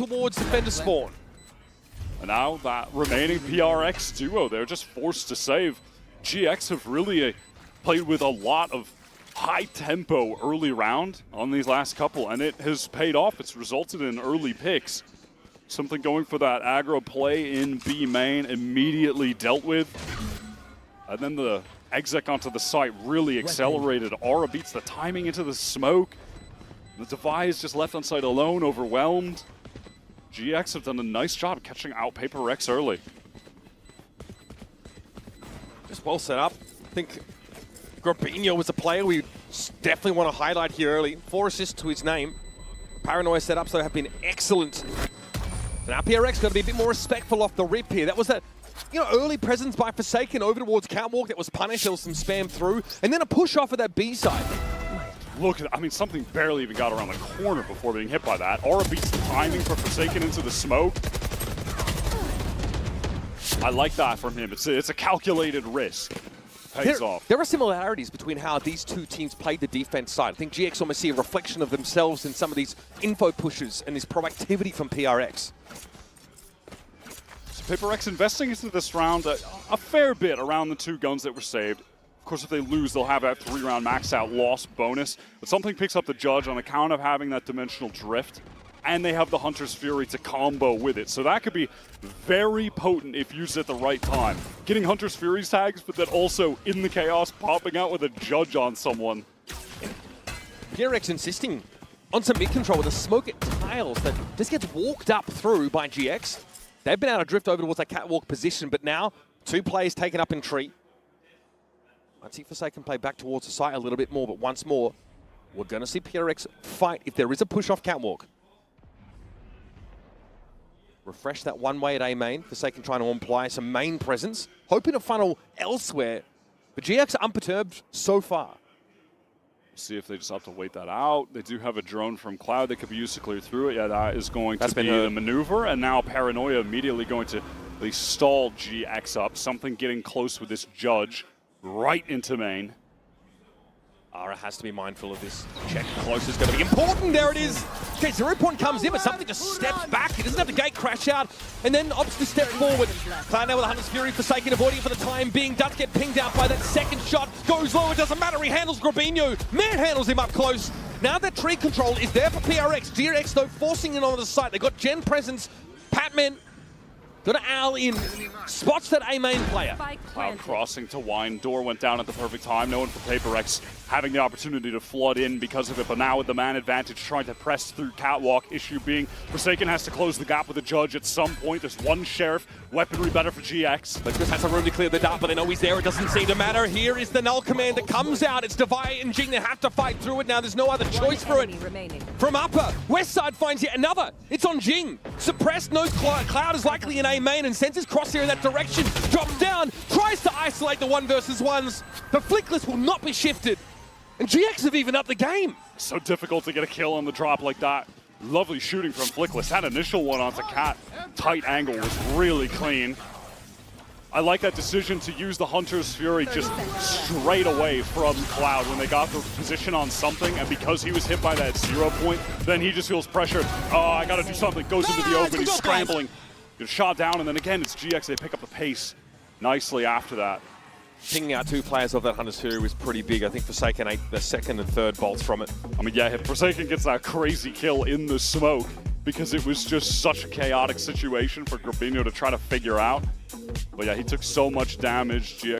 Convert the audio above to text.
towards defender spawn. And now that remaining PRX duo, they're just forced to save. GX have really played with a lot of high tempo early round on these last couple, and it has paid off. It's resulted in early picks. Something going for that aggro play in B main, immediately dealt with. And then the exec onto the site really accelerated. Aura beats the timing into the smoke. The Device just left on site alone, overwhelmed. GX have done a nice job of catching out PRX early. Just well set up. I think Grobinho was a player we definitely want to highlight here early. 4 assists to his name. Paranoia setups though have been excellent. Now PRX got to be a bit more respectful off the rip here. That was that, early presence by Forsaken over towards Catwalk that was punished. There was some spam through, and then a push off of that B side. Look at, something barely even got around the corner before being hit by that. Aura beats the timing for Forsaken into the smoke. I like that from him. It's a calculated risk. Pays off. There are similarities between how these two teams played the defense side. I think GX almost see a reflection of themselves in some of these info pushes and this proactivity from PRX. So PRX investing into this round a fair bit around the 2 guns that were saved. Of course, if they lose, they'll have that 3-round max out loss bonus. But something picks up the Judge on account of having that dimensional drift. And they have the Hunter's Fury to combo with it. So that could be very potent if used at the right time. Getting Hunter's Fury's tags, but then also in the chaos, popping out with a Judge on someone. PRX insisting on some mid-control with a smoke at tiles that just gets walked up through by GX. They've been able to drift over towards that catwalk position, but now 2 players taken up in tree. I'd see Forsaken play back towards the site a little bit more, but once more, we're going to see PRX fight if there is a push off catwalk. Refresh that one way at A main. Forsaken trying to imply some main presence, hoping to funnel elsewhere. But GX are unperturbed so far. See if they just have to wait that out. They do have a drone from Cloud that could be used to clear through it. Yeah, that is going to be the maneuver. And now Paranoia immediately going to at least stall GX up. Something getting close with this Judge right into main. Aura has to be mindful of this. Check close is going to be important. There it is. Okay, 0 Point comes in, but something just steps back. He doesn't have the gate crash out, and then opts to step forward. Cloud now with a Hunter's Fury, Forsaken avoiding it for the time being. Does get pinged out by that second shot. Goes low, it doesn't matter. He handles Grobinho. Manhandles him up close. Now that tree control is there for PRX. GX, though, forcing it onto the site. They got Gen presence. Patman got an owl in. Spots that A main player. Cloud crossing to Wine. Door went down at the perfect time. No one for PRX having the opportunity to flood in because of it. But now with the man advantage, trying to press through catwalk. Issue being Forsaken has to close the gap with the Judge at some point. There's 1 Sheriff. Weaponry better for GX. But just has a room to clear the dart, but they know he's there. It doesn't seem to matter. Here is the null command that comes out. It's Devi and Jing. They have to fight through it now. There's no other choice for it. From upper, West side finds yet another. It's on Jing. Suppressed, no Cloud is likely in A main and sends his crosshair in that direction. Drops down, tries to isolate the 1 versus 1s. The flickless will not be shifted. And GX have even upped the game. So difficult to get a kill on the drop like that. Lovely shooting from Flickless. That initial one onto Cat, tight angle, was really clean. I like that decision to use the Hunter's Fury just straight away from Cloud when they got the position on something, and because he was hit by that 0 Point, then he just feels pressured. Oh, I gotta do something. Goes into the open, he's scrambling. Gets shot down, and then again, it's GX. They pick up the pace nicely after that. Pinging out 2 players of that Hunter's Fury was pretty big. I think Forsaken ate the 2nd and 3rd bolts from it. Yeah, if Forsaken gets that crazy kill in the smoke, because it was just such a chaotic situation for Grobinho to try to figure out. But yeah, he took so much damage.